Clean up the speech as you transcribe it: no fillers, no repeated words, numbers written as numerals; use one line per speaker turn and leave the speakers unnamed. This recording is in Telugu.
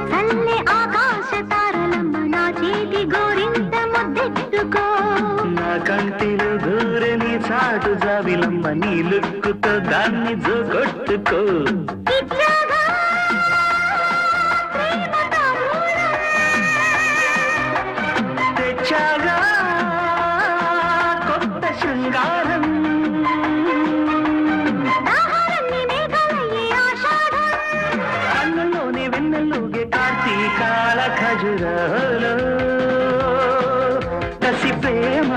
చల్లే ఆకాశ తారలమ్మ నా చేతి గోరింత ముద్దెట్టుకో
నా కంటిలో దూరని చాటు జాబిలమ్మ నీ లుక్కుతో దాన్ని జోగొట్టుకో తెచ్చాగా కొత్త శృంగారం కన్నులోని వెన్నెల్లుగే కార్తీకాల ఖజురాలో కసి ప్రేమ